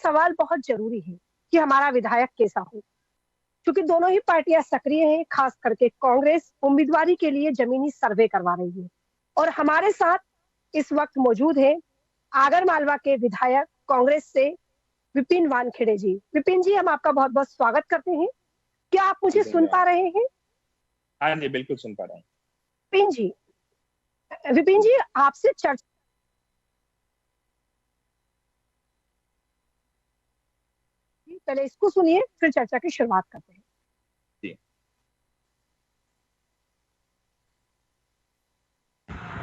सवाल बहुत जरूरी है कि हमारा विधायक कैसा हो, क्योंकि दोनों ही पार्टियां सक्रिय हैं। खास करके कांग्रेस उम्मीदवारी के लिए जमीनी सर्वे करवा रही है। और हमारे साथ इस वक्त मौजूद है आगर मालवा के विधायक कांग्रेस से विपिन वानखेड़े जी। विपिन जी, हम आपका बहुत बहुत स्वागत करते हैं। क्या आप मुझे सुन पा रहे हैं? हाँ जी, बिल्कुल सुन पा रहा हूँ। विपिन जी, आपसे चर्चा पहले इसको सुनिए, फिर चर्चा की शुरुआत करते हैं। जी।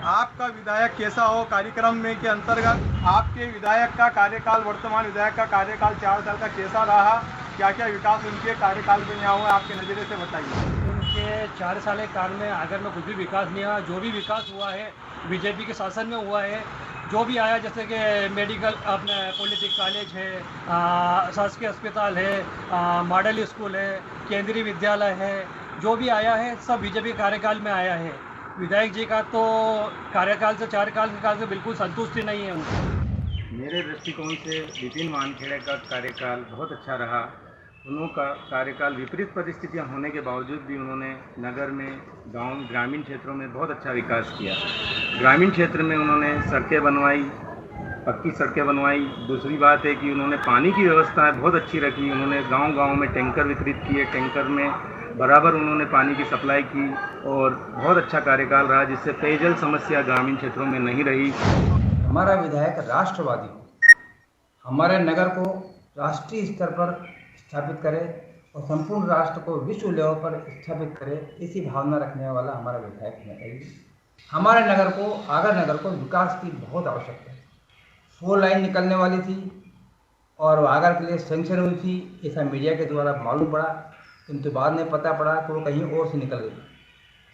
आपका विधायक कैसा हो कार्यक्रम में के अंतर्गत आपके विधायक का कार्यकाल, वर्तमान विधायक का कार्यकाल 4 साल का कैसा रहा, क्या क्या विकास उनके कार्यकाल में यहाँ हुआ, आपके नज़रिए से बताइए। उनके 4 साल के काल में अगर में कुछ भी विकास नहीं हुआ, जो भी विकास हुआ है बीजेपी के शासन में हुआ है। जो भी आया जैसे कि मेडिकल अपने पॉलिटेक्निक कॉलेज है, शासकीय अस्पताल है, मॉडल स्कूल है, केंद्रीय विद्यालय है, जो भी आया है सब बीजेपी कार्यकाल में आया है। विधायक जी का तो कार्यकाल से 4 साल के काल से बिल्कुल संतुष्टि नहीं है उनको। मेरे दृष्टिकोण से विपिन वानखेड़े का कार्यकाल बहुत अच्छा रहा। उनका कार्यकाल विपरीत परिस्थितियां होने के बावजूद भी उन्होंने नगर में, गांव, ग्रामीण क्षेत्रों में बहुत अच्छा विकास किया। ग्रामीण क्षेत्र में उन्होंने सड़कें बनवाई, पक्की सड़कें बनवाई। दूसरी बात है कि उन्होंने पानी की व्यवस्था बहुत अच्छी रखी। उन्होंने गांव-गांव में टैंकर वितरित किए, टैंकर में बराबर उन्होंने पानी की सप्लाई की और बहुत अच्छा कार्यकाल रहा, जिससे पेयजल समस्या ग्रामीण क्षेत्रों में नहीं रही। हमारा विधायक राष्ट्रवादी हमारे नगर को राष्ट्रीय स्तर पर स्थापित करे और संपूर्ण राष्ट्र को विश्व लेवल पर स्थापित करे, इसी भावना रखने वाला हमारा विधायक है। हमारे नगर को, आगर नगर को विकास की बहुत आवश्यकता है। 4 लाइन निकलने वाली थी और आगर के लिए सेंक्शन हुई थी, ऐसा मीडिया के द्वारा मालूम पड़ा, किंतु बाद में पता पड़ा कि वो कहीं और से निकल गई।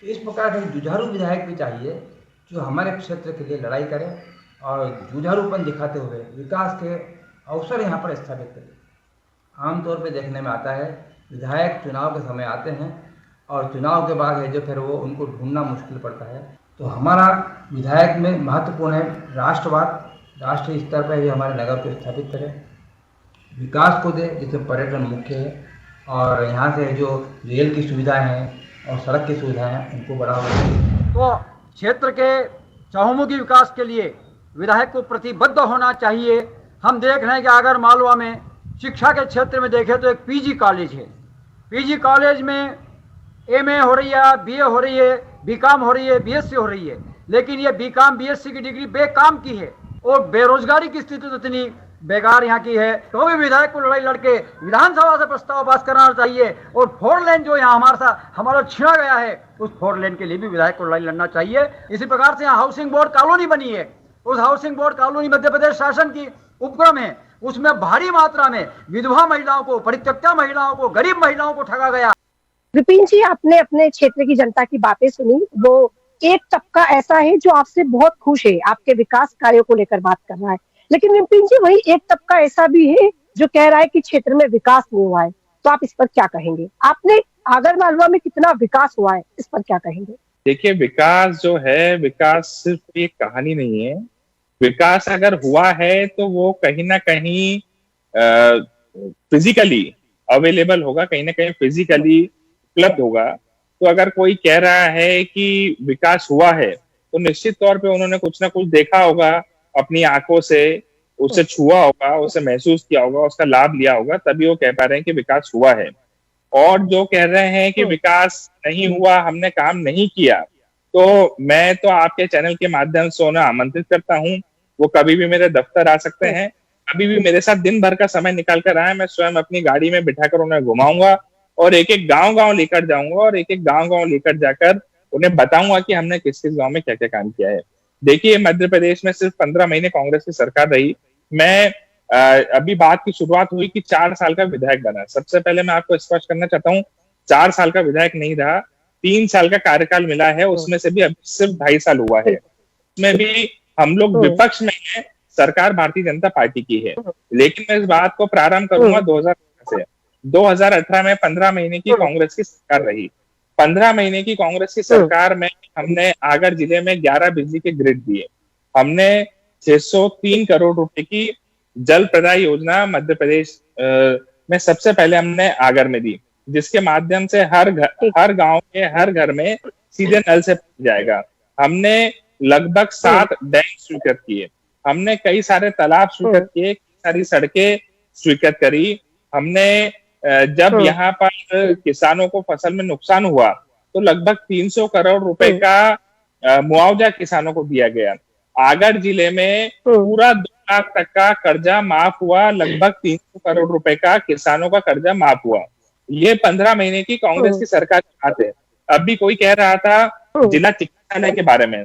तो इस प्रकार से जुझारू विधायक भी चाहिए जो हमारे क्षेत्र के लिए लड़ाई करे और जुझारूपन दिखाते हुए विकास के अवसर यहाँ पर स्थापित करे। आमतौर पे देखने में आता है विधायक चुनाव के समय आते हैं और चुनाव के बाद है जो फिर वो उनको ढूंढना मुश्किल पड़ता है। तो हमारा विधायक में महत्वपूर्ण है राष्ट्रवाद, राष्ट्रीय स्तर पर ही हमारे नगर को स्थापित करें, विकास को दे जिसमें पर्यटन मुख्य है, और यहाँ से जो रेल की सुविधाएं हैं और सड़क की सुविधाएं हैं उनको बढ़ावा दें। तो क्षेत्र के चहुमुखी विकास के लिए विधायक को प्रतिबद्ध होना चाहिए। हम देख रहे हैं कि आगर मालवा में शिक्षा के क्षेत्र में देखें तो एक पीजी कॉलेज है। पीजी कॉलेज में एमए हो रही है, बीए हो रही है, बीकॉम हो रही है, बीएससी हो रही है, लेकिन ये बीकॉम बीएससी की डिग्री बेकाम की है और बेरोजगारी की स्थिति तो इतनी बेकार यहाँ की है। तो भी विधायक को लड़ाई लड़के विधानसभा से प्रस्ताव पास कराना चाहिए और 4 लेन जो यहाँ हमारा छिड़ा गया है उस 4 लेन के लिए भी विधायक को लड़ाई लड़ना चाहिए। इसी प्रकार से यहाँ हाउसिंग बोर्ड कॉलोनी बनी है, उस housing board colony Madhya Pradesh शासन की उपक्रम है, उसमें भारी मात्रा में विधवा महिलाओं को, परित्यक्ता महिलाओं को, गरीब महिलाओं को ठगा गया। विपिन जी, आपने अपने क्षेत्र की जनता की बातें सुनी। वो एक तबका ऐसा है जो आपसे बहुत खुश है, आपके विकास कार्यों को लेकर बात कर रहा है, लेकिन विपिन जी वही एक तबका ऐसा भी है जो कह रहा है कि क्षेत्र में विकास नहीं हुआ है। तो आप इस पर क्या कहेंगे? आपने आगर मालवा में कितना विकास हुआ है, इस पर क्या कहेंगे? देखिए, विकास जो है, विकास सिर्फ एक कहानी नहीं है। विकास अगर हुआ है तो वो कहीं ना कहीं फिजिकली अवेलेबल होगा, कहीं ना कहीं फिजिकली उपलब्ध होगा। तो अगर कोई कह रहा है कि विकास हुआ है तो निश्चित तौर पे उन्होंने कुछ ना कुछ देखा होगा, अपनी आंखों से उसे छुआ होगा, उसे महसूस किया होगा, उसका लाभ लिया होगा, तभी वो कह पा रहे हैं कि विकास हुआ है। और जो कह रहे हैं कि विकास नहीं हुआ, हमने काम नहीं किया, तो मैं तो आपके चैनल के माध्यम से उन्हें आमंत्रित करता हूँ। वो कभी भी मेरे दफ्तर आ सकते हैं, कभी भी मेरे साथ दिन भर का समय निकाल कर आए, मैं स्वयं अपनी गाड़ी में बिठाकर उन्हें घुमाऊंगा और एक एक गांव लेकर जाऊंगा और एक एक गांव लेकर जाकर उन्हें बताऊंगा कि हमने किस किस गांव में क्या क्या काम किया है। देखिए, मध्य प्रदेश में सिर्फ 15 महीने कांग्रेस की सरकार रही। मैं अभी बात की शुरुआत हुई कि 4 साल का विधायक बना। सबसे पहले मैं आपको स्पष्ट करना चाहता हूँ, 4 साल का विधायक नहीं रहा, 3 साल का कार्यकाल मिला है, उसमें से भी अभी सिर्फ 2.5 साल हुआ है। उसमें भी हम लोग विपक्ष में हैं, सरकार भारतीय जनता पार्टी की है। लेकिन मैं इस बात को प्रारंभ करूंगा 2018 से। 2018 में 15 महीने की कांग्रेस की सरकार रही। 15 महीने की कांग्रेस की सरकार में हमने आगर जिले में 11 बिजली के ग्रिड दिए, हमने 603 करोड़ रुपए की जल प्रदाय योजना मध्य प्रदेश में सबसे पहले हमने आगर में दी, जिसके माध्यम से हर गांव के हर घर में सीधे नल से पहुंच जाएगा। हमने लगभग 7 डैम स्वीकृत किए, हमने कई सारे तालाब स्वीकृत किए, सारी सड़कें स्वीकृत करी। हमने जब यहाँ पर किसानों को फसल में नुकसान हुआ तो लगभग 300 करोड़ रुपए का मुआवजा किसानों को दिया गया। आगर जिले में पूरा 2 लाख तक का कर्जा माफ हुआ, लगभग 300 करोड़ रुपए का किसानों का कर्जा माफ हुआ। ये 15 महीने की कांग्रेस की सरकार की बात है। अभी कोई कह रहा था जिला चिकित्सालय के बारे में,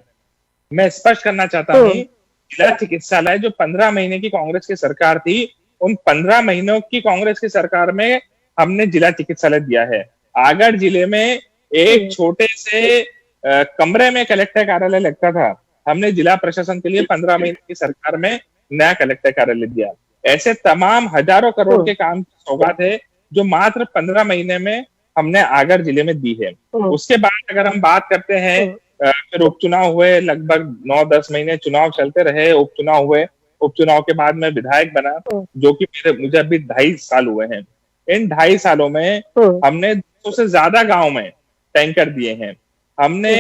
मैं स्पष्ट करना चाहता हूँ, जिला चिकित्सालय जो 15 महीने की कांग्रेस की सरकार थी, उन 15 महीनों की कांग्रेस की सरकार में हमने जिला चिकित्सालय दिया है। आगर जिले में एक छोटे से कमरे में कलेक्टर कार्यालय लगता था, हमने जिला प्रशासन के लिए 15 महीने की सरकार में नया कलेक्टर कार्यालय दिया। ऐसे तमाम हजारों करोड़ के काम की सौगात है जो मात्र 15 महीने में हमने आगर जिले में दी है। उसके बाद अगर हम बात करते हैं, फिर उपचुनाव हुए, लगभग 9-10 महीने चुनाव चलते रहे, उपचुनाव हुए, उपचुनाव के बाद मैं विधायक बना, जो कि मुझे अभी 2.5 साल हुए हैं। इन 2.5 सालों में हमने 200 से ज्यादा गांव में टैंकर दिए हैं। हमने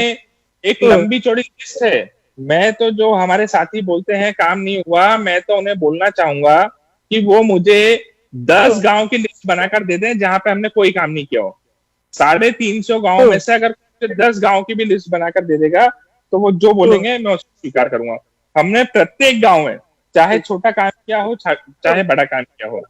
एक लंबी चौड़ी लिस्ट है। मैं तो, जो हमारे साथी बोलते हैं काम नहीं हुआ, मैं तो उन्हें बोलना चाहूंगा कि वो मुझे 10 गांव की लिस्ट बनाकर दे दें जहां पे हमने कोई काम नहीं किया हो। 350 गांव में से अगर 10 गांव की भी लिस्ट बनाकर दे देगा तो वो जो बोलेंगे मैं उसको स्वीकार करूंगा। हमने प्रत्येक गांव में चाहे छोटा काम किया हो चाहे बड़ा काम किया हो,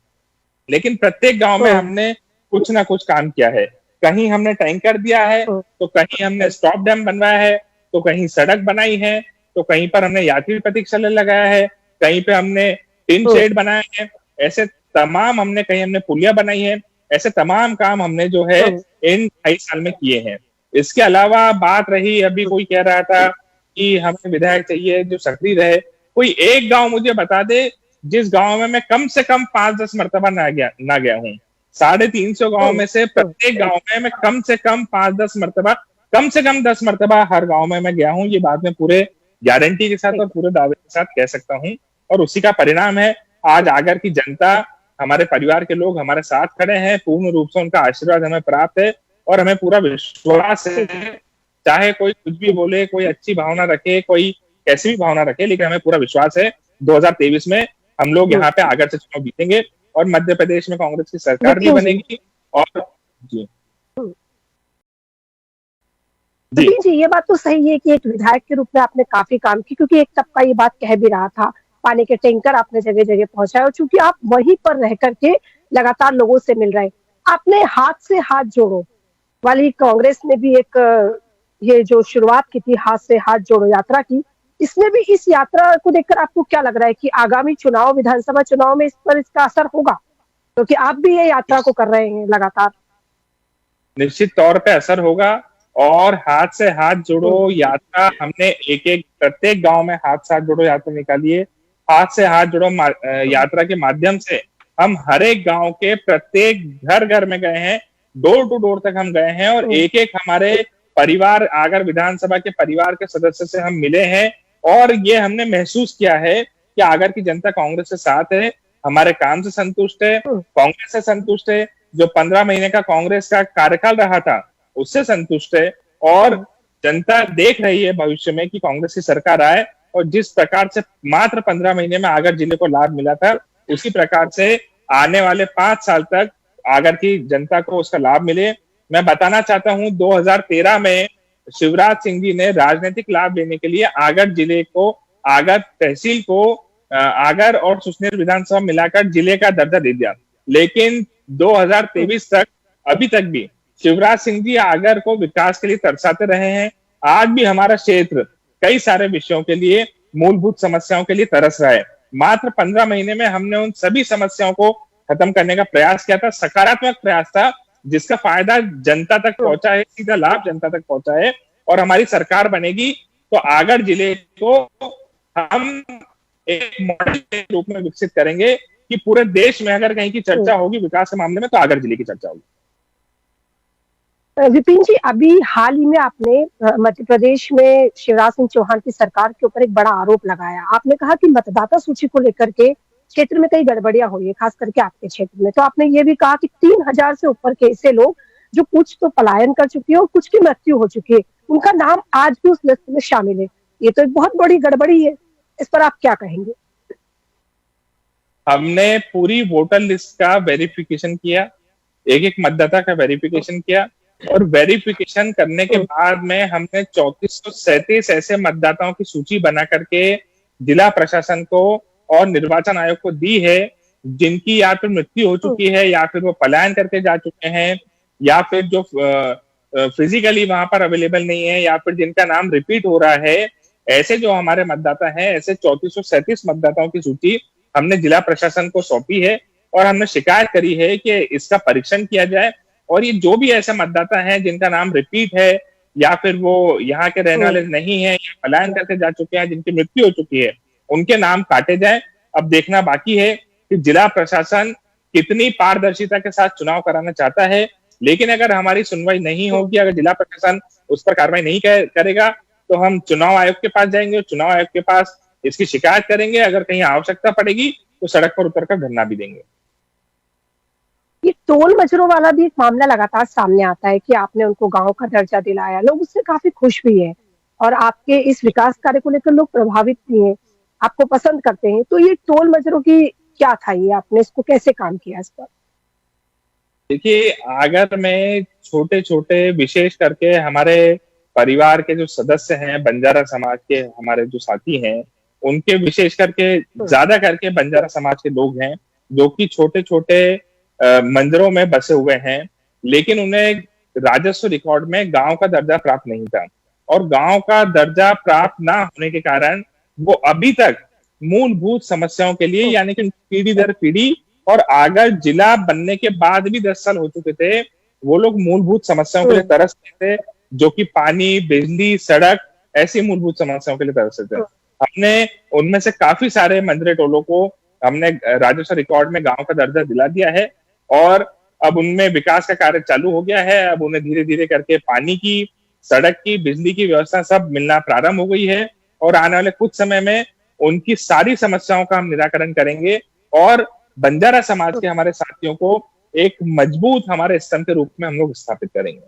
लेकिन प्रत्येक गांव में हमने कुछ ना कुछ काम किया है। कहीं हमने टैंकर दिया है, तो कहीं हमने स्टॉप डैम बनवाया है, तो कहीं सड़क बनाई है, तो कहीं पर हमने यात्री प्रतीक्षालय लगाया है, कहीं पे हमने टिन शेड बनाए हैं। ऐसे तमाम हमने, कहीं हमने पुलिया बनाई है। ऐसे तमाम काम हमने जो है इन 2.5 साल में किए हैं। इसके अलावा बात रही, अभी कोई कह रहा था कि हमें विधायक चाहिए जो सक्रिय रहे। कोई एक गांव मुझे बता दे जिस गांव में मैं कम से कम 5-10 मरतबा ना गया हूँ। 350 गांव में से प्रत्येक गांव में मैं कम से कम 5-10 मरतबा, कम से कम 10 मरतबा हर गांव में मैं गया हूँ। ये बात मैं पूरे गारंटी के साथ और पूरे दावे के साथ कह सकता हूँ, और उसी का परिणाम है आज आगर की जनता, हमारे परिवार के लोग हमारे साथ खड़े हैं। पूर्ण रूप से उनका आशीर्वाद हमें प्राप्त है और हमें पूरा विश्वास है, चाहे कोई कुछ भी बोले, कोई अच्छी भावना रखे, कोई कैसी भी भावना रखे, लेकिन हमें पूरा विश्वास है 2023 में हम लोग यहाँ पे आगर से चुनाव जीतेंगे और मध्य प्रदेश में कांग्रेस की सरकार भी बनेगी। और जी, ये बात तो सही है कि एक विधायक के रूप में आपने काफी काम की, क्योंकि एक तबका ये बात कह भी रहा था, पानी के टैंकर आपने जगह जगह पहुंचाए, और चूंकि आप वहीं पर रह करके लगातार लोगों से मिल रहे, आपने हाथ से हाथ जोड़ो वाली कांग्रेस ने भी एक ये जो शुरुआत की थी हाथ से हाथ जोड़ो यात्रा की, इसमें भी, इस यात्रा को देखकर आपको क्या लग रहा है कि आगामी चुनाव, विधानसभा चुनाव में इस पर इसका असर होगा, क्योंकि आप भी ये यात्रा को कर रहे हैं लगातार? निश्चित तौर पे असर होगा। और हाथ से हाथ जोड़ो यात्रा हमने एक प्रत्येक गांव में हाथ से हाथ जोड़ो यात्रा निकाली है। हाथ से हाथ जोड़ो यात्रा के माध्यम से हम हर एक गांव के प्रत्येक घर घर में गए हैं, डोर टू डोर तक हम गए हैं, और एक एक हमारे परिवार, आगर विधानसभा के परिवार के सदस्य से हम मिले हैं, और ये हमने महसूस किया है कि आगर की जनता कांग्रेस के साथ है, हमारे काम से संतुष्ट है, कांग्रेस से संतुष्ट है, जो 15 महीने का कांग्रेस का कार्यकाल रहा था उससे संतुष्ट है, और जनता देख रही है भविष्य में कि कांग्रेस की सरकार आए, और जिस प्रकार से मात्र 15 महीने में आगर जिले को लाभ मिला था, उसी प्रकार से आने वाले 5 साल तक आगर की जनता को उसका लाभ मिले। मैं बताना चाहता हूं, 2013 में शिवराज सिंह जी ने राजनीतिक लाभ लेने के लिए आगर जिले को, आगर तहसील को, आगर और सुसनेर विधानसभा मिलाकर जिले का दर्जा दे दिया, लेकिन 2023 तक, अभी तक भी शिवराज सिंह जी आगर को विकास के लिए तरसाते रहे हैं। आज भी हमारा क्षेत्र कई सारे विषयों के लिए, मूलभूत समस्याओं के लिए तरस रहा है। मात्र 15 महीने में हमने उन सभी समस्याओं को खत्म करने का प्रयास किया था, सकारात्मक प्रयास था, जिसका फायदा जनता तक पहुंचा है, सीधा लाभ जनता तक पहुंचा है। और हमारी सरकार बनेगी तो आगर जिले को हम एक मॉडल के रूप में विकसित करेंगे कि पूरे देश में अगर कहीं की चर्चा होगी विकास के मामले में तो आगर जिले की चर्चा होगी। विपिन जी, अभी हाल ही में आपने मध्य प्रदेश में शिवराज सिंह चौहान की सरकार के ऊपर एक बड़ा आरोप लगाया। आपने कहा कि मतदाता सूची को लेकर के क्षेत्र में कई गड़बड़ियां हुई है, खास करके आपके क्षेत्र में। तो आपने ये भी कहा कि 3000 से ऊपर के ऐसे लोग जो कुछ तो पलायन कर चुके हैं और कुछ की मृत्यु हो चुकी है, उनका नाम आज भी उस लिस्ट में शामिल है। ये तो एक बहुत बड़ी गड़बड़ी है, इस पर आप क्या कहेंगे? हमने पूरी वोटर लिस्ट का वेरिफिकेशन किया, एक एक मतदाता का वेरिफिकेशन किया, और वेरिफिकेशन करने के बाद में हमने 3437 ऐसे मतदाताओं की सूची बना करके जिला प्रशासन को और निर्वाचन आयोग को दी है, जिनकी या फिर मृत्यु हो चुकी है, या फिर वो पलायन करके जा चुके हैं, या फिर जो फिजिकली वहां पर अवेलेबल नहीं है, या फिर जिनका नाम रिपीट हो रहा है। ऐसे जो हमारे मतदाता हैं, ऐसे 3437 मतदाताओं की सूची हमने जिला प्रशासन को सौंपी है, और हमने शिकायत करी है कि इसका परीक्षण किया जाए, और ये जो भी ऐसे मतदाता हैं जिनका नाम रिपीट है, या फिर वो यहाँ के रहने वाले नहीं है, या पलायन करके जा चुके हैं, जिनकी मृत्यु हो चुकी है, उनके नाम काटे जाए। अब देखना बाकी है कि जिला प्रशासन कितनी पारदर्शिता के साथ चुनाव कराना चाहता है। लेकिन अगर हमारी सुनवाई नहीं होगी, अगर जिला प्रशासन उस पर कार्रवाई नहीं करेगा, तो हम चुनाव आयोग के पास जाएंगे, चुनाव आयोग के पास इसकी शिकायत करेंगे। अगर कहीं आवश्यकता पड़ेगी तो सड़क पर उतरकर धरना भी देंगे। ये टोल मजरों वाला भी एक मामला लगातार सामने आता है कि आपने उनको गांव का दर्जा दिलाया, लोग उससे काफी खुश भी है, और आपके इस विकास कार्य को लेकर लोग प्रभावित भी हैं, आपको पसंद करते हैं। तो ये टोल मजरों की क्या था, ये आपने इसको कैसे काम किया इस पर? देखिए, अगर मैं छोटे छोटे विशेष करके हमारे परिवार के जो सदस्य हैं, बंजारा समाज के हमारे जो साथी हैं, उनके विशेष करके ज्यादा करके बंजारा समाज के लोग हैं, जो कि छोटे छोटे मंदिरों में बसे हुए हैं, लेकिन उन्हें राजस्व रिकॉर्ड में गांव का दर्जा प्राप्त नहीं था, और गांव का दर्जा प्राप्त ना होने के कारण वो अभी तक मूलभूत समस्याओं के लिए, यानी कि पीढ़ी दर पीढ़ी, और अगर जिला बनने के बाद भी 10 साल हो चुके थे, वो लोग मूलभूत समस्याओं के लिए तरस रहे थे, जो कि पानी, बिजली, सड़क, ऐसी मूलभूत समस्याओं के लिए तरस रहे थे। हमने उनमें से काफी सारे मंदिर टोलों को हमने राजस्व रिकॉर्ड में गांव का दर्जा दिला दिया है, और अब उनमें विकास का कार्य चालू हो गया है। अब उन्हें धीरे धीरे करके पानी की, सड़क की, बिजली की व्यवस्था सब मिलना प्रारंभ हो गई है, और आने वाले कुछ समय में उनकी सारी समस्याओं का हम निराकरण करेंगे, और बंजारा समाज के हमारे साथियों को एक मजबूत हमारे स्तंभ के रूप में हम लोग स्थापित करेंगे।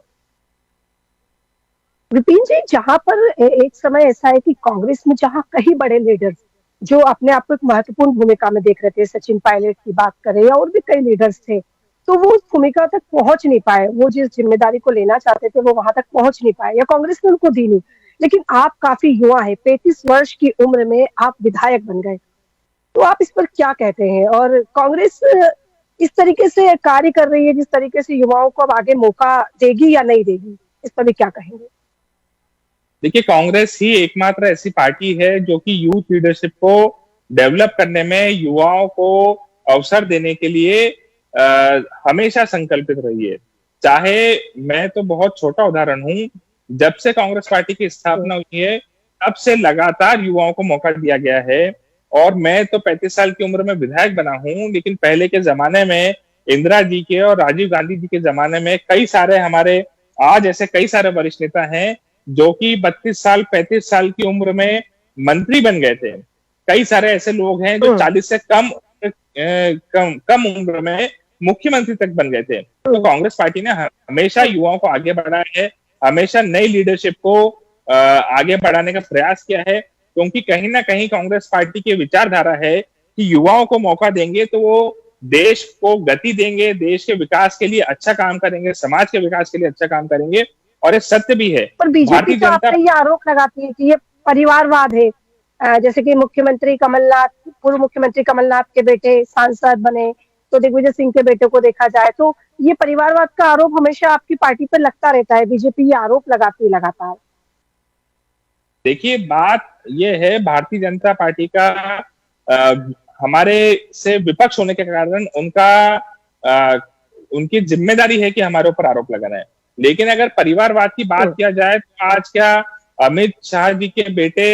विपिन जी, जहां पर एक समय ऐसा है कि कांग्रेस में जहां कई बड़े लीडर्स जो अपने आप को एक महत्वपूर्ण भूमिका में देख रहे थे, सचिन पायलट की बात करें या और भी कई लीडर्स थे, तो वो उस भूमिका तक पहुंच नहीं पाए, वो जिस जिम्मेदारी को लेना चाहते थे वो वहां तक पहुंच नहीं पाए, या कांग्रेस ने उनको दी नहीं। लेकिन आप काफी युवा है, 35 वर्ष की उम्र में आप विधायक बन गए, तो आप इस पर क्या कहते हैं? और कांग्रेस इस तरीके से कार्य कर रही है, जिस तरीके से युवाओं को अब आगे मौका देगी या नहीं देगी, इस पर भी क्या कहेंगे? देखिए, कांग्रेस ही एकमात्र ऐसी पार्टी है जो कि यूथ लीडरशिप को डेवलप करने में, युवाओं को अवसर देने के लिए हमेशा संकल्पित रही है। चाहे मैं तो बहुत छोटा उदाहरण हूं, जब से कांग्रेस पार्टी की स्थापना हुई है तब से लगातार युवाओं को मौका दिया गया है, और मैं तो 35 साल की उम्र में विधायक बना हूं, लेकिन पहले के जमाने में इंदिरा जी के और राजीव गांधी जी के जमाने में कई सारे हमारे आज ऐसे कई सारे वरिष्ठ नेता हैं जो कि 32 साल 35 साल की उम्र में मंत्री बन गए थे। कई सारे ऐसे लोग हैं जो 40 से कम उम्र में मुख्यमंत्री तक बन गए थे। तो कांग्रेस पार्टी ने हमेशा युवाओं को आगे बढ़ाया है, हमेशा नई लीडरशिप को आगे बढ़ाने का प्रयास किया है, क्योंकि कहीं ना कहीं कांग्रेस पार्टी की विचारधारा है कि युवाओं को मौका देंगे तो वो देश को गति देंगे, देश के विकास के लिए अच्छा काम करेंगे, समाज के विकास के लिए अच्छा काम करेंगे, और ये सत्य भी है। पर बीजेपी तो आप ये आरोप लगाती है कि ये परिवारवाद है, जैसे कि मुख्यमंत्री कमलनाथ, पूर्व मुख्यमंत्री कमलनाथ के बेटे सांसद बने, तो दिग्विजय सिंह के बेटे को देखा जाए तो ये परिवारवाद का आरोप हमेशा आपकी पार्टी पर लगता रहता है, बीजेपी ये आरोप लगाती है लगातार। देखिए, बात ये है, भारतीय जनता पार्टी का हमारे से विपक्ष होने के कारण उनकी जिम्मेदारी है कि हमारे ऊपर आरोप लगाना है। लेकिन अगर परिवारवाद की बात किया जाए तो आज क्या अमित शाह जी के बेटे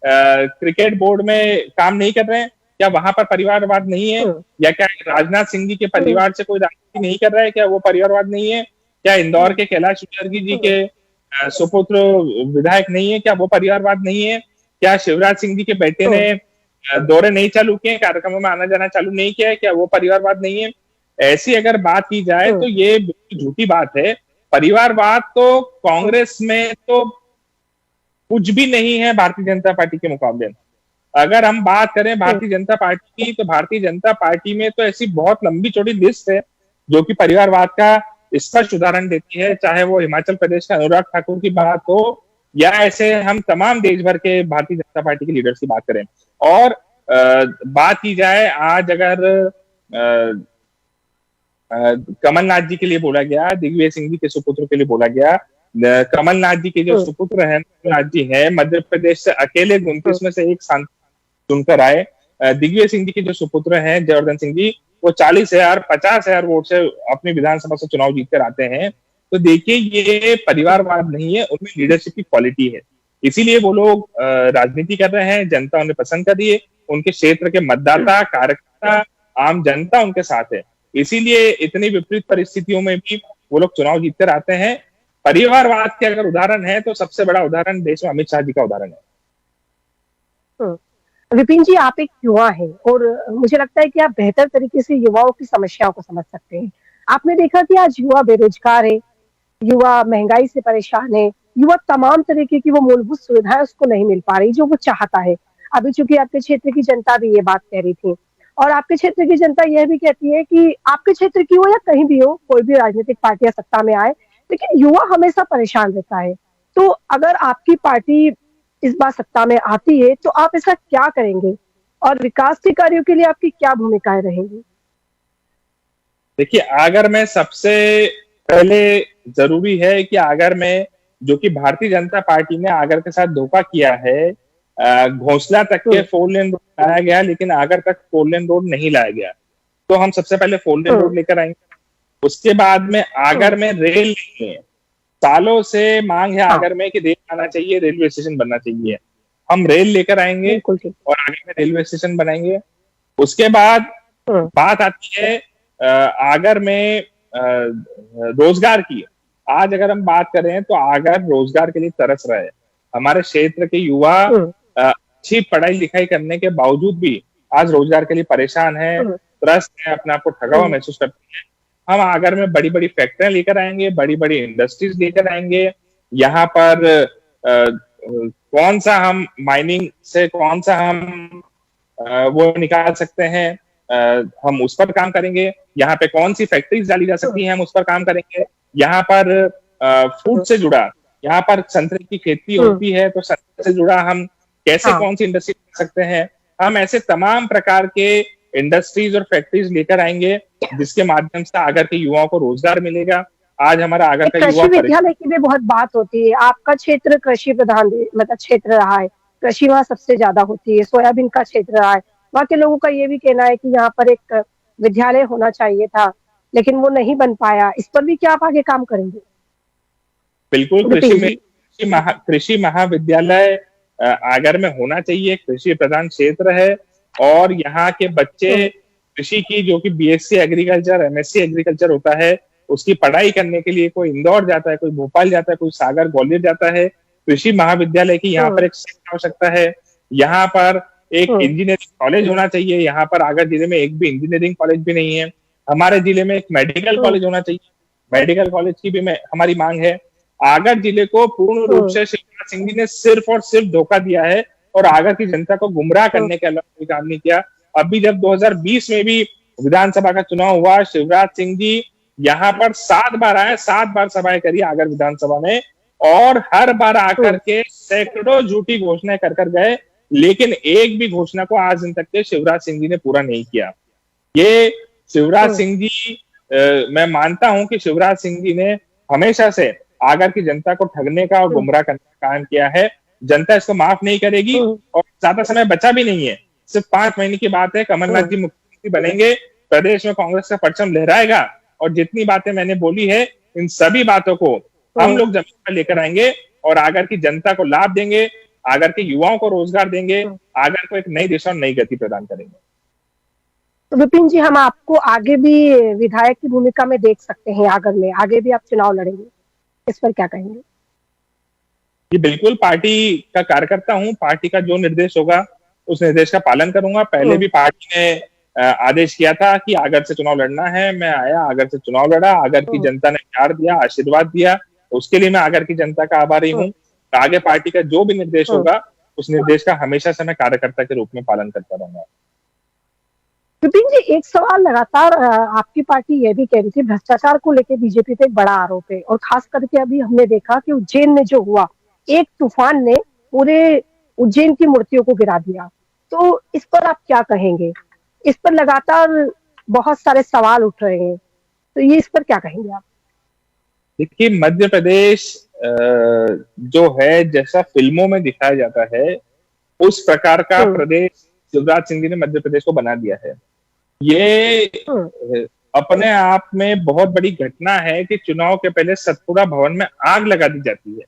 क्रिकेट बोर्ड में काम नहीं कर रहे हैं? क्या वहां पर परिवारवाद नहीं है? या क्या राजनाथ सिंह जी के परिवार से कोई राजनीति नहीं कर रहा है? क्या वो परिवारवाद नहीं है? क्या इंदौर के कैलाश विजयवर्गीय जी के सुपुत्र विधायक नहीं है? क्या वो परिवारवाद नहीं है? क्या शिवराज सिंह जी के बेटे ने दौरे नहीं चालू किए, कार्यक्रमों में आना जाना चालू नहीं किया है, क्या वो परिवारवाद नहीं है? ऐसी अगर बात की जाए तो ये बिल्कुल झूठी बात है। परिवारवाद तो कांग्रेस में तो कुछ भी नहीं है भारतीय जनता पार्टी के मुकाबले। अगर हम बात करें भारतीय जनता पार्टी की, तो भारतीय जनता पार्टी में तो ऐसी बहुत लंबी चौड़ी लिस्ट है जो कि परिवारवाद का स्पष्ट उदाहरण देती है, चाहे वो हिमाचल प्रदेश का अनुराग ठाकुर की बात हो या ऐसे हम तमाम देश भर के भारतीय जनता पार्टी के लीडर्स की बात करें। और बात की जाए, आज अगर कमलनाथ जी के लिए बोला गया, दिग्विजय सिंह जी के सुपुत्र के लिए बोला गया, कमलनाथ जी के जो सुपुत्र हैं, कमलनाथ जी है, मध्य प्रदेश से अकेले 29 में से एक सांसद चुनकर आए। दिग्विजय सिंह जी के जो सुपुत्र हैं जयवर्धन सिंह जी, वो 40,000 50,000 वोट से अपनी विधानसभा से चुनाव जीतकर आते हैं। तो देखिए, ये परिवारवाद नहीं है, उनमें लीडरशिप की क्वालिटी है। इसीलिए वो लोग राजनीति कर रहे हैं, जनता उन्हें पसंद कर रही है, उनके क्षेत्र के मतदाता, कार्यकर्ता, आम जनता उनके साथ है। इसीलिए इतनी विपरीत परिस्थितियों में भी वो लोग चुनाव जीतकर आते हैं। परिवारवाद के अगर उदाहरण है तो सबसे बड़ा उदाहरण देश में अमित शाह जी का उदाहरण है। विपिन जी, आप एक युवा हैं और मुझे लगता है कि आप बेहतर तरीके से युवाओं की समस्याओं को समझ सकते हैं। आपने देखा कि आज युवा बेरोजगार है, युवा महंगाई से परेशान है, युवा तमाम तरीके की वो मूलभूत सुविधाएं उसको नहीं मिल पा रही जो वो चाहता है। अभी चूंकि आपके क्षेत्र की जनता भी ये बात कह रही थी और आपके क्षेत्र की जनता यह भी कहती है कि आपके क्षेत्र की हो या कहीं भी हो, कोई भी राजनीतिक पार्टियां सत्ता में आए, लेकिन युवा हमेशा परेशान रहता है। तो अगर आपकी पार्टी इस बार सत्ता में आती है तो आप इसका क्या करेंगे और विकास के कार्यों के लिए आपकी क्या भूमिकाएं रहेंगी? देखिए, आगर में सबसे पहले जरूरी है कि आगर में जो कि भारतीय जनता पार्टी ने आगर के साथ धोखा किया है, घोंसला तक के 4 लेन रोड लाया गया लेकिन आगर तक 4 लेन रोड नहीं लाया गया। तो हम सबसे पहले 4 लेन रोड लेकर आएंगे। उसके बाद में आगर में रेल नहीं है, सालों से मांग है आगर में कि रेल आना चाहिए, रेलवे स्टेशन बनना चाहिए। हम रेल लेकर आएंगे और आगर में रेलवे स्टेशन बनाएंगे। उसके बाद बात आती है आगर में रोजगार की। आज अगर हम बात करें तो आगर रोजगार के लिए तरस रहा है। हमारे क्षेत्र के युवा अच्छी पढ़ाई लिखाई करने के बावजूद भी आज रोजगार के लिए परेशान है, त्रस्त है, अपने आप को ठगा हुआ महसूस करते हैं। हम आगर में बड़ी बड़ी फैक्ट्रियां लेकर आएंगे, बड़ी बड़ी इंडस्ट्रीज लेकर आएंगे। यहाँ पर कौन सा हम माइनिंग से कौन सा हम वो निकाल सकते हैं, हम उस पर काम करेंगे। यहाँ पे कौन सी फैक्ट्रीज डाली जा सकती हैं, हम उस पर काम करेंगे। यहाँ पर फूड से जुड़ा, यहाँ पर संतरे की खेती होती है तो संतरे से जुड़ा हम कैसे कौन सी इंडस्ट्री कर सकते हैं। हम ऐसे तमाम प्रकार के इंडस्ट्रीज और फैक्ट्रीज लेकर आएंगे जिसके माध्यम से आगर के युवाओं को रोजगार मिलेगा। आज हमारा आगर का युवा, कृषि विद्यालय की भी बहुत बात होती है। आपका क्षेत्र कृषि प्रधान मतलब क्षेत्र रहा है, कृषि वहाँ सबसे ज्यादा होती है, सोयाबीन का क्षेत्र रहा है। वहाँ के लोगों का ये भी कहना है कि यहाँ पर एक विद्यालय होना चाहिए था लेकिन वो नहीं बन पाया। इस पर भी क्या आप आगे काम करेंगे? बिल्कुल, कृषि महाविद्यालय आगर में होना चाहिए। कृषि प्रधान क्षेत्र है और यहाँ के बच्चे कृषि की, जो कि बीएससी एग्रीकल्चर, एमएससी एग्रीकल्चर होता है, उसकी पढ़ाई करने के लिए कोई इंदौर जाता है, कोई भोपाल जाता है, कोई सागर ग्वालियर जाता है। कृषि महाविद्यालय की यहाँ पर एक आवश्यकता है। यहाँ पर एक इंजीनियरिंग कॉलेज होना चाहिए। यहाँ पर आगर जिले में एक भी इंजीनियरिंग कॉलेज भी नहीं है। हमारे जिले में एक मेडिकल कॉलेज होना चाहिए, मेडिकल कॉलेज की भी हमारी मांग है। आगर जिले को पूर्ण रूप से शिवराज सिंह जी ने सिर्फ और सिर्फ धोखा दिया है और आगर की जनता को गुमराह करने के अलावा कोई काम नहीं किया। अभी जब 2020 में भी विधानसभा का चुनाव हुआ, शिवराज सिंह जी यहाँ पर 7 बार आए, 7 बार सभाएं करी आगर विधानसभा में और हर बार आकर के सैकड़ों झूठी घोषणाएं कर गए, लेकिन एक भी घोषणा को आज दिन तक के शिवराज सिंह जी ने पूरा नहीं किया। ये शिवराज सिंह जी, मैं मानता हूं कि शिवराज सिंह जी ने हमेशा से आगर की जनता को ठगने का और गुमराह करने का काम किया है। जनता इसको माफ नहीं करेगी और ज्यादा समय बचा भी नहीं है, सिर्फ 5 महीने की बात है। कमलनाथ जी मुख्यमंत्री बनेंगे, प्रदेश में कांग्रेस का परचम लहराएगा और जितनी बातें मैंने बोली है, इन सभी बातों को हम लोग जमीन पर लेकर आएंगे और आगर की जनता को लाभ देंगे, आगर के युवाओं को रोजगार देंगे, आगर को एक नई दिशा और नई गति प्रदान करेंगे। तो विपिन जी, हम आपको आगे भी विधायक की भूमिका में देख सकते हैं आगर में, आगे भी आप चुनाव लड़ेंगे, इस पर क्या कहेंगे? ये बिल्कुल, पार्टी का कार्यकर्ता हूं, पार्टी का जो निर्देश होगा उस निर्देश का पालन करूंगा। पहले भी पार्टी ने आदेश किया था कि आगर से चुनाव लड़ना है, मैं आया, आगर से चुनाव लड़ा, आगर की जनता ने प्यार दिया, आशीर्वाद दिया, उसके लिए मैं आगर की जनता का आभारी हूँ। आगे पार्टी का जो भी निर्देश होगा उस निर्देश का हमेशा से मैं कार्यकर्ता के रूप में पालन करता रहूंगा। विपिन जी, एक सवाल लगातार आपकी पार्टी ये भी कह रही थी, भ्रष्टाचार को लेकर बीजेपी पे एक बड़ा आरोप है, और खास करके अभी हमने देखा कि उज्जैन में जो हुआ, एक तूफान ने पूरे उज्जैन की मूर्तियों को गिरा दिया। तो इस पर आप क्या कहेंगे? इस पर लगातार बहुत सारे सवाल उठ रहे हैं, तो ये इस पर क्या कहेंगे आप? देखिए, मध्य प्रदेश जो है, जैसा फिल्मों में दिखाया जाता है, उस प्रकार का प्रदेश शिवराज सिंह जी ने मध्य प्रदेश को बना दिया है। ये अपने आप में बहुत बड़ी घटना है कि चुनाव के पहले सतपुड़ा भवन में आग लगा दी जाती है।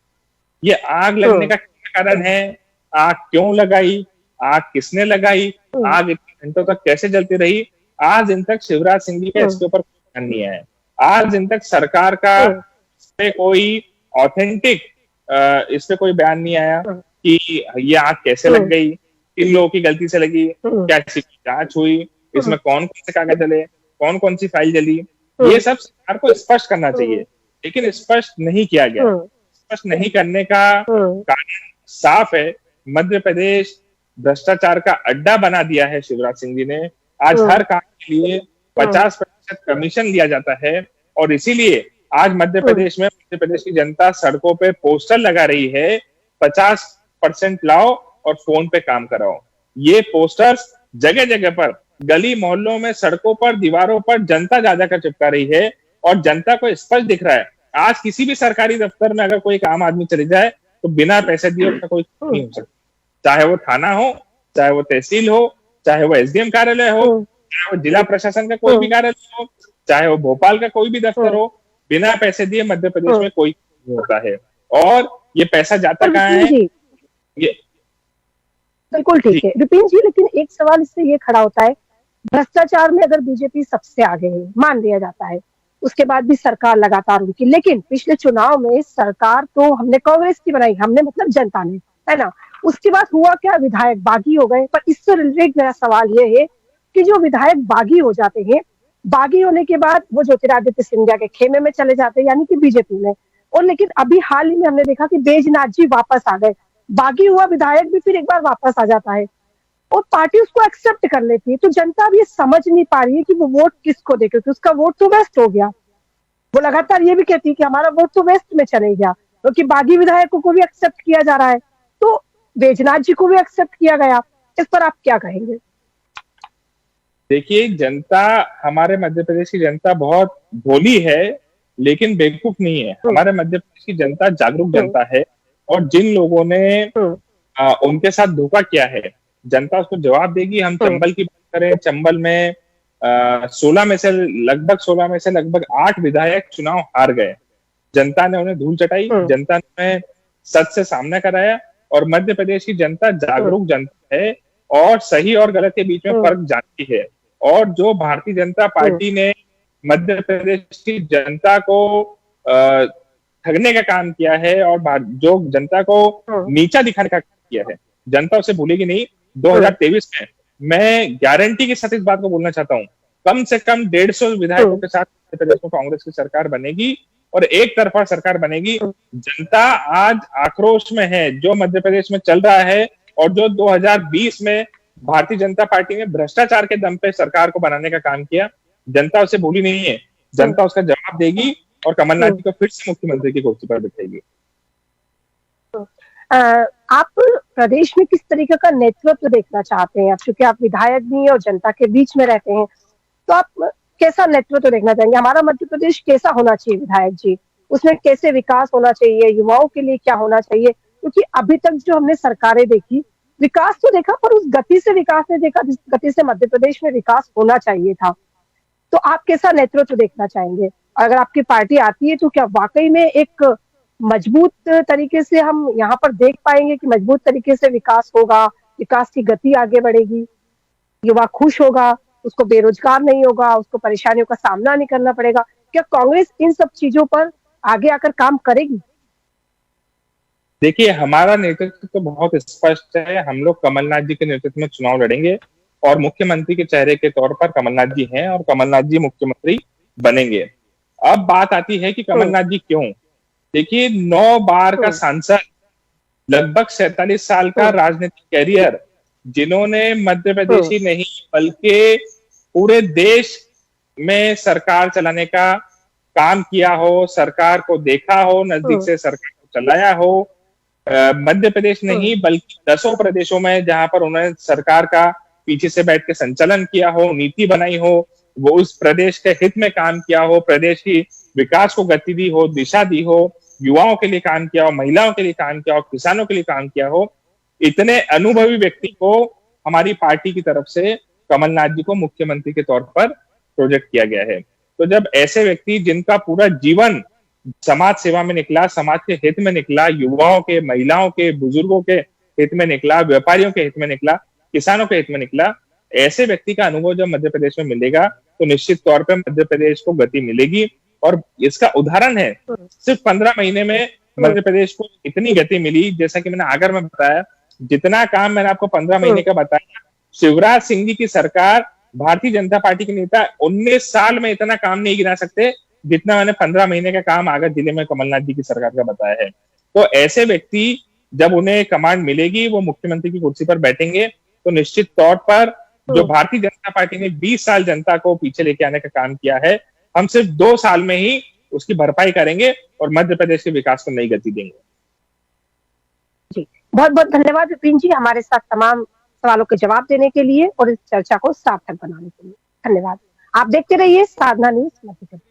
ये आग लगने का क्या कारण है? आग क्यों लगाई? आग किसने लगाई? आग इतने घंटों तक कैसे जलती रही? आज दिन तक शिवराज सिंह जी का इसके ऊपर ध्यान नहीं है। आज दिन तक सरकार का इस पे कोई ऑथेंटिक इस पे कोई बयान नहीं आया कि ये आग कैसे लग गई, किन लोगों की गलती से लगी, क्या इसकी जांच हुई, इसमें कौन कौन से कागज जले, कौन कौन सी फाइल जली। ये सब सरकार को स्पष्ट करना चाहिए, लेकिन स्पष्ट नहीं किया गया। स्पष्ट नहीं करने का कारण साफ है। मध्य प्रदेश भ्रष्टाचार का अड्डा बना दिया है शिवराज सिंह जी ने। आज हर काम के लिए 50% कमीशन लिया जाता है, और इसीलिए आज मध्य प्रदेश में मध्य प्रदेश की जनता सड़कों पे पोस्टर लगा रही है, 50% लाओ और फोन पे काम कराओ। ये पोस्टर्स जगह जगह पर, गली मोहल्लों में, सड़कों पर, दीवारों पर जनता जा जाकर चिपका रही है, और जनता को स्पष्ट दिख रहा है। आज किसी भी सरकारी दफ्तर में अगर कोई एक आम आदमी चले जाए तो बिना पैसे दिए उसका कोई नहीं हो सकता, चाहे वो थाना हो, चाहे वो तहसील हो, चाहे वो एसडीएम कार्यालय हो, चाहे वो जिला प्रशासन का कोई भी कार्यालय हो, चाहे वो भोपाल का कोई भी दफ्तर हो, बिना पैसे दिए मध्य प्रदेश में कोई नहीं होता है। और ये पैसा जाता कहाँ है? ये बिल्कुल ठीक है विपिन जी, लेकिन एक सवाल इससे ये खड़ा होता है, भ्रष्टाचार में अगर बीजेपी सबसे आगे है, मान लिया जाता है, उसके बाद भी सरकार लगातार उनकी, लेकिन पिछले चुनाव में सरकार तो हमने कांग्रेस की बनाई, हमने मतलब जनता ने, है ना। उसके बाद हुआ क्या? विधायक बागी हो गए। पर इससे रिलेटेड मेरा सवाल ये है कि जो विधायक बागी हो जाते हैं, बागी होने के बाद वो ज्योतिरादित्य सिंधिया के खेमे में चले जाते हैं, यानी कि बीजेपी में। और लेकिन अभी हाल ही में हमने देखा कि बैजनाथ जी वापस आ गए, बागी हुआ विधायक भी फिर एक बार वापस आ जाता है, और पार्टी उसको एक्सेप्ट कर लेती है। तो जनता अब ये समझ नहीं पा रही है कि वो वोट किसको दे, क्योंकि उसका वोट तो वेस्ट हो गया। वो लगातार ये भी कहती है कि हमारा वोट तो वेस्ट में चले गया, क्योंकि बागी विधायकों को भी एक्सेप्ट किया जा रहा है, तो बैजनाथ जी को भी एक्सेप्ट किया गया। इस पर आप क्या कहेंगे? देखिए, जनता, हमारे मध्य प्रदेश की जनता बहुत भोली है, लेकिन बेवकूफ नहीं है। हमारे मध्य प्रदेश की जनता जागरूक जनता है, और जिन लोगों ने उनके साथ धोखा किया है, जनता उसको जवाब देगी। हम चंबल की बात करें, चंबल में 16 में से लगभग 8 विधायक चुनाव हार गए। जनता ने उन्हें धूल चटाई, जनता ने सच से सामना कराया, और मध्य प्रदेश की जनता जागरूक जनता है, और सही और गलत के बीच में फर्क जानती है। और जो भारतीय जनता पार्टी ने मध्य प्रदेश की जनता को ठगने का काम किया है, और जो जनता को नीचा दिखाने का काम किया है, जनता उसे भूलेगी नहीं। 2023 में मैं गारंटी के साथ इस बात को बोलना चाहता हूँ, कम से कम 150 विधायकों के साथ मध्य प्रदेश में कांग्रेस की सरकार बनेगी, और एक तरफा सरकार बनेगी। जनता आज आक्रोश में है जो मध्य प्रदेश में चल रहा है, और जो 2020 में भारतीय जनता पार्टी ने भ्रष्टाचार के दम पे सरकार को बनाने का काम किया, जनता उसे भूली नहीं है। जनता उसका जवाब देगी, और कमलनाथ जी को फिर से मुख्यमंत्री की कुर्सी पर बिठाएगी। आप प्रदेश में किस तरीके का नेतृत्व देखना चाहते हैं? अब चूंकि आप विधायक भी हैं और जनता के बीच में रहते हैं, तो आप कैसा नेतृत्व देखना चाहेंगे? हमारा मध्य प्रदेश कैसा होना चाहिए विधायक जी? उसमें कैसे विकास होना चाहिए? युवाओं के लिए क्या होना चाहिए? क्योंकि अभी तक जो हमने सरकारें देखी, विकास तो देखा, पर उस गति से विकास नहीं देखा जिस गति से मध्य प्रदेश में विकास होना चाहिए था। तो आप कैसा नेतृत्व देखना चाहेंगे? अगर आपकी पार्टी आती है, तो क्या वाकई में एक मजबूत तरीके से हम यहाँ पर देख पाएंगे कि मजबूत तरीके से विकास होगा, विकास की गति आगे बढ़ेगी, युवा खुश होगा, उसको बेरोजगार नहीं होगा, उसको परेशानियों का सामना नहीं करना पड़ेगा? क्या कांग्रेस इन सब चीजों पर आगे आकर काम करेगी? देखिए, हमारा नेतृत्व तो बहुत स्पष्ट है। हम लोग कमलनाथ जी के नेतृत्व में चुनाव लड़ेंगे और मुख्यमंत्री के चेहरे के तौर पर कमलनाथ जी हैं और कमलनाथ जी मुख्यमंत्री बनेंगे। अब बात आती है कि कमलनाथ जी क्यों? देखिए, 9 बार का सांसद, लगभग 47 साल का राजनीतिक कैरियर, जिन्होंने मध्य प्रदेश ही नहीं बल्कि पूरे देश में सरकार चलाने का काम किया हो, सरकार को देखा हो, नजदीक से सरकार को चलाया हो, मध्य प्रदेश नहीं बल्कि 10 प्रदेशों में जहां पर उन्होंने सरकार का पीछे से बैठ के संचालन किया हो, नीति बनाई हो, वो उस प्रदेश के हित में काम किया हो, प्रदेश की विकास को गति दी हो, दिशा दी हो, युवाओं के लिए काम किया हो, महिलाओं के लिए काम किया हो, किसानों के लिए काम किया हो, इतने अनुभवी व्यक्ति को हमारी पार्टी की तरफ से कमलनाथ जी को मुख्यमंत्री के तौर पर प्रोजेक्ट किया गया है। तो जब ऐसे व्यक्ति जिनका पूरा जीवन समाज सेवा में निकला, समाज के हित में निकला, युवाओं के, महिलाओं के, बुजुर्गों के हित में निकला, व्यापारियों के हित में निकला, किसानों के हित में निकला, ऐसे व्यक्ति का अनुभव जब मध्य प्रदेश में मिलेगा तो निश्चित तौर पर मध्य प्रदेश को गति मिलेगी। और इसका उदाहरण है, सिर्फ 15 महीने में मध्य प्रदेश को इतनी गति मिली। जैसा कि मैंने आगर में बताया, जितना काम मैंने आपको 15 महीने का बताया, शिवराज सिंह जी की सरकार, भारतीय जनता पार्टी के नेता 19 साल में इतना काम नहीं गिना सकते जितना मैंने 15 महीने का काम आगर जिले में कमलनाथ जी की सरकार का बताया है। तो ऐसे व्यक्ति जब उन्हें कमांड मिलेगी, वो मुख्यमंत्री की कुर्सी पर बैठेंगे, तो निश्चित तौर पर जो भारतीय जनता पार्टी ने 20 साल जनता को पीछे लेके आने का काम किया है, हम सिर्फ 2 साल में ही उसकी भरपाई करेंगे और मध्य प्रदेश के विकास को नई गति देंगे। जी, बहुत बहुत धन्यवाद विपिन जी, हमारे साथ तमाम सवालों के जवाब देने के लिए और इस चर्चा को सार्थक बनाने के लिए। धन्यवाद। आप देखते रहिए साधना न्यूज मध्य प्रदेश।